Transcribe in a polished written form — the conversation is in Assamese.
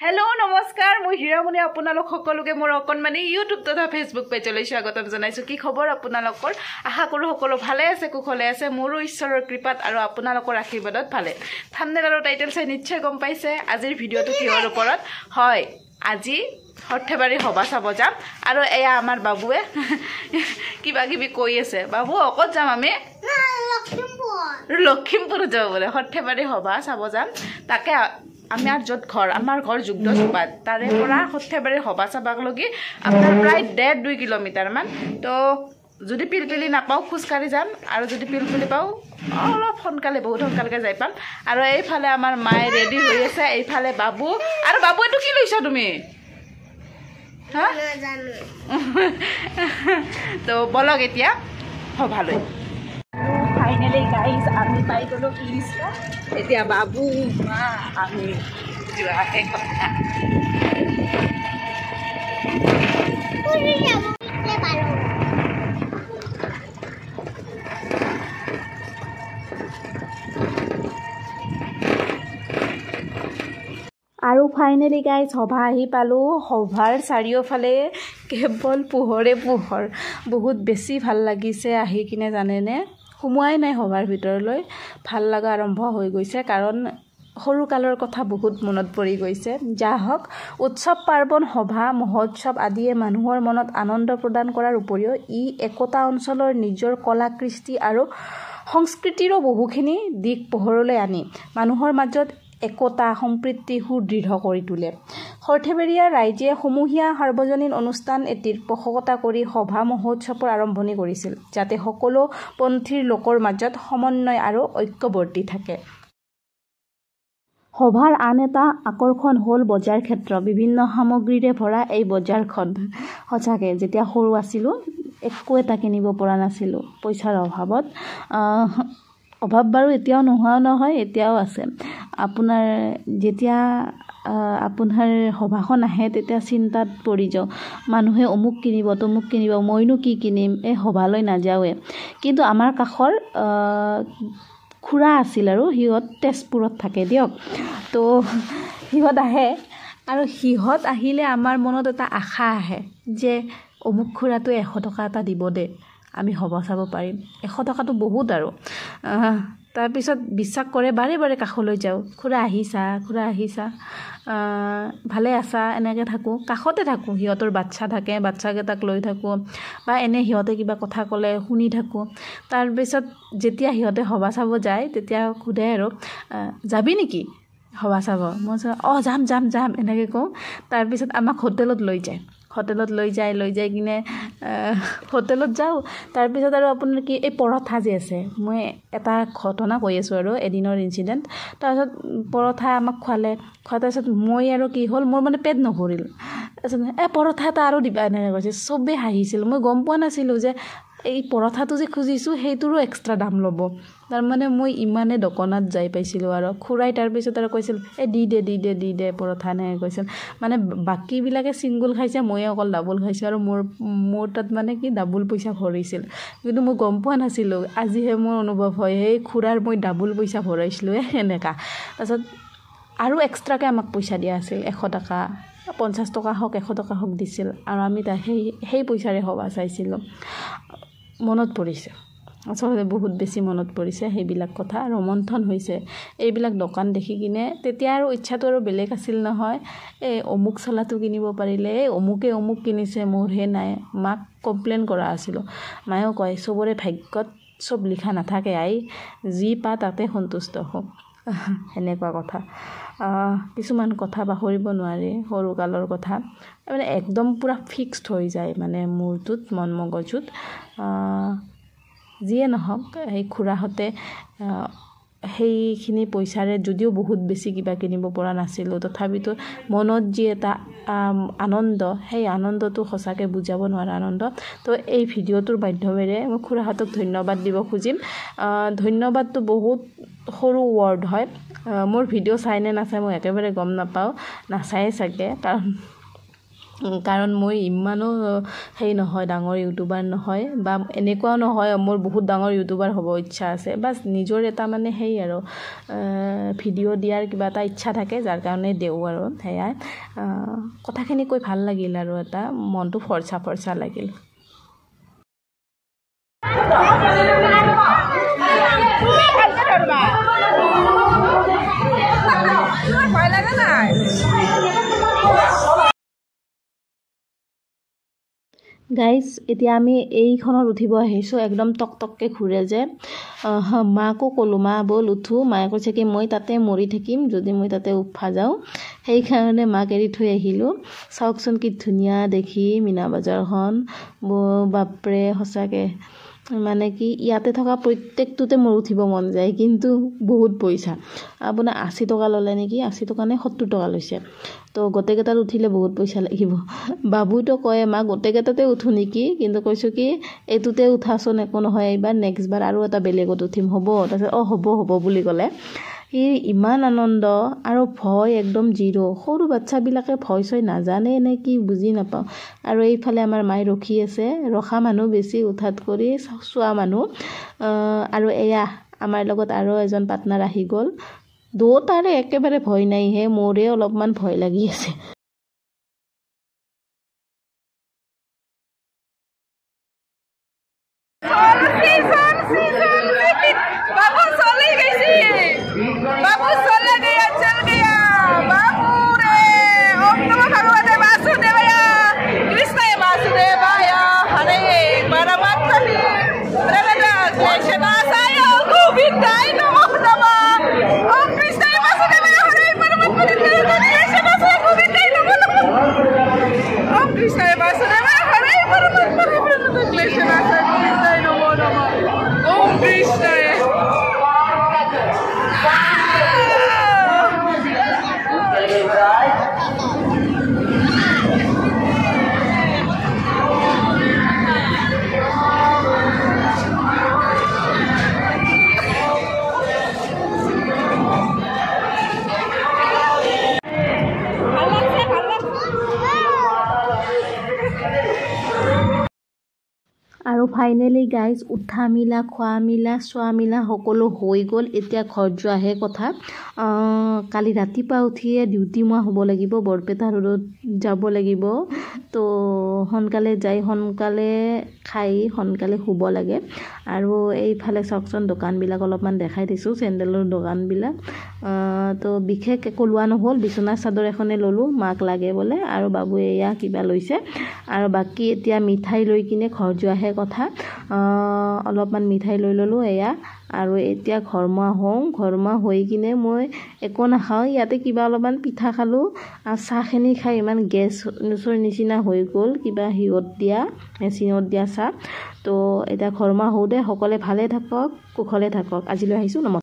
हेलो नमस्कार মই হিৰামণি আপোনালোক সকলোকে মোৰ অকনমানি ইউটিউব তথা ফেসবুক পেজলৈ স্বাগতম জনাইছো কি খবৰ আপোনালোকৰ আশা কৰো সকলো ভালে আছে কুশলে আছে মোৰো ঈশ্বৰৰ কৃপাত আৰু আপোনালোকৰ আশীৰ্বাদত ভালে থাম্বনেল আৰু টাইটেল চাই নিশ্চয় গম পাইছে আজিৰ ভিডিওটো কিহৰ ওপৰত হয় আজি হঠেবাৰী হবা চাব যাম আৰু এয়া আমাৰ বাবুৱে কিবা কিবি কৈ আছে বাবু অকত যাম আমি লখিমপুৰ যাব বলে হঠেবাৰী হবা চাব যাম তাকে আমাৰ যত ঘৰ আমাৰ ঘৰ যুগ্ধ সুবাদ তাৰে পৰা হঠেবাৰী হবা চাবাক লগি আপনাৰ প্ৰায় 1.5-2 কিলোমিটাৰ মান তো যদি পিলপিলি নাপাও খুজকাঢ়ি যাম আৰু যদি পিলপিলি পাও অলপ সোনকালে বহুত সোনকালকে যাই পাম আৰু এইফালে আমাৰ মায়ে ৰেডি হৈ আছে এইফালে বাবু আৰু বাবু এটো কি লৈছা তুমি হা জানো তো বলক এতিয়া হবালৈ ফাইনালি গাইজ আমি পাই গলো পুলিচটা এতিয়া বাবু মা আমি যোৱাহে কথা আৰু ফাইনালি গাইজ সভা আহি পালোঁ সভাৰ চাৰিওফালে কেৱল পোহৰে পোহৰ বহুত বেছি ভাল লাগিছে আহি কিনে জানেনে সোমোৱাই নাই সভাৰ ভিতৰলৈ ভাল লগা আৰম্ভ হৈ গৈছে কাৰণ সৰু কালৰ কথা বহুত মনত পৰি গৈছে যা হওক উৎসৱ পাৰ্বণ সভা মহোৎসৱ আদিয়ে মানুহৰ মনত আনন্দ প্ৰদান কৰাৰ উপৰিও ই একতা অঞ্চলৰ নিজৰ কলা কৃষ্টি আৰু সংস্কৃতিৰো বহুখিনি দিশ পোহৰলৈ আনি মানুহৰ মাজত একতা সম্প্ৰীতি সুদৃঢ় কৰি তোলে হঠেবেৰীয়া ৰাইজে সমূহীয়া সাৰ্বজনীন অনুষ্ঠান এটিৰ পোষকতা কৰি সভা মহোৎসৱৰ আৰম্ভণি কৰিছিল যাতে সকলো পন্থীৰ লোকৰ মাজত সমন্বয় আৰু ঐক্য বৰ্তি থাকে সভাৰ আন এটা আকৰ্ষণ হ'ল বজাৰ ক্ষেত্ৰ বিভিন্ন সামগ্ৰীৰে ভৰা এই বজাৰখন সঁচাকৈ যেতিয়া সৰু আছিলোঁ একো এটা কিনিব পৰা নাছিলোঁ পইচাৰ অভাৱত অভাৱ বাৰু এতিয়াও নোহোৱা নহয় এতিয়াও আছে আপোনাৰ যেতিয়া আপোনাৰ সভাখন আহে তেতিয়া চিন্তাত পৰি যাওঁ মানুহে অমুক কিনিব তমুক কিনিব মইনো কি কিনিম এই সভালৈ নাযাওঁৱে কিন্তু আমাৰ কাষৰ খুৰা আছিল আৰু সিহঁত তেজপুৰত থাকে দিয়ক তো সিহঁত আহে আৰু সিহঁত আহিলে আমাৰ মনত এটা আশা আহে যে অমুক খুৰাটো 100 টকা এটা দিব দে আমি সভা চাব পাৰিম 100 টকাটো বহুত আৰু তাৰপিছত বিশ্বাস কৰে বাৰে বাৰে কাষলৈ যাওঁ খুৰা আহিছা ভালে আছা এনেকৈ থাকোঁ কাষতে থাকোঁ সিহঁতৰ বাচ্চা থাকে বাচ্চাকেইটাক লৈ থাকোঁ বা এনে সিহঁতে কিবা কথা ক'লে শুনি থাকোঁ তাৰপিছত যেতিয়া সিহঁতে সভা চাব যায় তেতিয়া সোধে আৰু যাবি নেকি সভা চাব মই যাম এনেকৈ কওঁ তাৰপিছত আমাক হোটেলত লৈ যায় কিনে হোটেলত যাওঁ তাৰপিছত আৰু আপোনাৰ কি এই পৰঠা যে আছে মই এটা ঘটনা কৈ আছোঁ আৰু এদিনৰ ইনচিডেণ্ট তাৰপিছত পৰঠা আমাক খোৱাৰ তাৰপিছত মই আৰু কি হ'ল মোৰ মানে পেট নভৰিল তাৰপিছত পৰঠা এটা আৰু দিবা এনেকৈ কৈছে চবেই হাঁহিছিল মই গম পোৱা নাছিলোঁ যে এই পৰঠাটো যে খুজিছোঁ সেইটোৰো এক্সট্ৰা দাম ল'ব তাৰমানে মই ইমানে দোকানত যাই পাইছিলোঁ আৰু খুৰাই তাৰপিছত আৰু কৈছিল দি দে পৰঠা এনেকৈ কৈছিল মানে বাকীবিলাকে ছিংগুল খাইছে মই অকল ডাবল খাইছোঁ আৰু মোৰ তাত মানে কি ডাবল পইচা ভৰিছিল কিন্তু মই গম পোৱা নাছিলোঁ আজিহে মোৰ অনুভৱ হয় সেই খুৰাৰ মই ডাবল পইচা ভৰাইছিলোঁ এনেকুৱা তাৰপিছত আৰু এক্সট্ৰাকৈ আমাক পইচা দিয়া আছিল 100 টকা 50 টকা হওক 100 টকা হওক দিছিল আৰু আমি সেই পইচাৰে সভা চাইছিলোঁ মনত পৰিছে আচলতে বহুত বেছি মনত পৰিছে সেইবিলাক কথা ৰোমন্থন হৈছে এইবিলাক দোকান দেখি কিনে তেতিয়া আৰু ইচ্ছাটো আৰু বেলেগ আছিল নহয় এই অমুক চলাটো কিনিব পাৰিলে অমুক কিনিছে মোৰহে নাই মাক কমপ্লেইন কৰা আছিলোঁ মায়েও কয় চবৰে ভাগ্যত চব লিখা নাথাকে যি পা তাতে সন্তুষ্ট হওঁ সেনেকুৱা কথা কিছুমান কথা পাহৰিব নোৱাৰি সৰুকালৰ কথা মানে একদম পূৰা ফিক্সড হৈ যায় মানে মূৰটোত মন মগজুত যিয়ে নহওক সেই খুৰাহঁতে সেইখিনি পইচাৰে যদিও বহুত বেছি কিবা কিনিব পৰা নাছিলোঁ তথাপিতো মনত যি এটা আনন্দ সেই আনন্দটো সঁচাকৈ বুজাব নোৱাৰা আনন্দ তো এই ভিডিঅ'টোৰ মাধ্যমেৰে মই খুৰাহঁতক ধন্যবাদ দিব খুজিম ধন্যবাদটো বহুত সৰু ৱৰ্ড হয় মোৰ ভিডিঅ' চাই নে নাচাই মই একেবাৰে গম নাপাওঁ নাচায়ে চাগে কাৰণ কাৰণ মই ইমানো হেৰি নহয়, ডাঙৰ ইউটিউবাৰ নহয় বা এনেকুৱাও নহয় মোৰ বহুত ডাঙৰ ইউটিউবাৰ হ'ব ইচ্ছা আছে, বাছ নিজৰ এটা মানে হেৰি আৰু ভিডিঅ' দিয়াৰ কিবা এটা ইচ্ছা থাকে, যাৰ কাৰণে দিওঁ আৰু সেয়াই। কথাখিনি কৈ ভাল লাগিল আৰু এটা মনটো ফৰচা ফৰচা লাগিল। গাইজ, এতিয়া আমি এইখনত উঠিব আহিছোঁ, একদম টকটককৈ ঘূৰে যে। মাকো ক'লোঁ, মা ব'ল উঠো। মায়ে কৈছে কি মই তাতে মৰি থাকিম যদি মই তাতে উঠা যাওঁ, সেইকাৰণে মাক এৰি থৈ আহিলোঁ। চাওকচোন কি ধুনীয়া দেখি মীনা বজাৰখন, বাপৰে সঁচাকৈ মানে কি ইয়াতে থকা প্ৰত্যেকটোতে মোৰ উঠিব মন যায়, কিন্তু বহুত পইচা। আপোনাৰ 80 টকা ল'লে নেকি, 80 টকা নে 70 টকা লৈছে। তো গোটেইকেইটাত উঠিলে বহুত পইচা লাগিব। বাবুতো কয় মা গোটেইকেইটাতে উঠো নেকি, কিন্তু কৈছোঁ কি এইটোতে উঠাচোন, একো নহয়, এইবাৰ নেক্সট বাৰ আৰু এটা বেলেগত উঠিম, হ'ব? তাৰপিছত হ'ব বুলি ক'লে। সি ইমান আনন্দ আৰু ভয় একদম জিৰ'। সৰু বাচ্ছাবিলাকে ভয় চয় নাজানে নে কি বুজি নাপাওঁ। আৰু এইফালে আমাৰ মায়ে ৰখি আছে, ৰখা মানুহ বেছি উঠাত কৰি চোৱা মানুহ। আৰু এয়া আমাৰ লগত আৰু এজন পাৰ্টনাৰ আহি গ'ল। দুটাৰে একেবাৰে ভয় নাই, মোৰে অলপমান ভয় লাগি আছে। আৰু ফাইনেলি গাইজ উঠা মিলা, খোৱা মিলা, চোৱা মিলা সকলো হৈ গ'ল। এতিয়া ঘৰ যোৱাহে কথা। কালি ৰাতিপুৱা উঠিয়ে ডিউটি মই হ'ব লাগিব, বৰপেটা ৰোডত যাব লাগিব। তো সোনকালে যাই সোনকালে খাই সোনকালে শুব লাগে। আৰু এইফালে চাওকচোন দোকানবিলাক অলপমান দেখাই দিছোঁ, চেণ্ডেলৰ দোকানবিলাক। তো বিশেষ একো লোৱা নহ'ল, বিচনা চাদৰ এখনে ল'লোঁ, মাক লাগে বোলে, আৰু বাবুৱে এয়া কিবা লৈছে। আৰু বাকী এতিয়া মিঠাই লৈ কিনে ঘৰ যোৱাহে কথা। অলপমান মিঠাই লৈ ল'লোঁ এয়া। আৰু এতিয়া ঘৰমুৱা হৈ কিনে মই একো নাখাওঁ, ইয়াতে কিবা অলপমান পিঠা খালোঁ। আৰু চাহখিনি খাই ইমান গেছৰ নিচিনা হৈ গ'ল, কিবা মেচিনত দিয়া চাহ। তো এতিয়া ঘৰমুৱা হওঁতে সকলোৱে ভালে থাকক, কুশলে থাকক। আজিলৈ আহিছোঁ, নমস্কাৰ।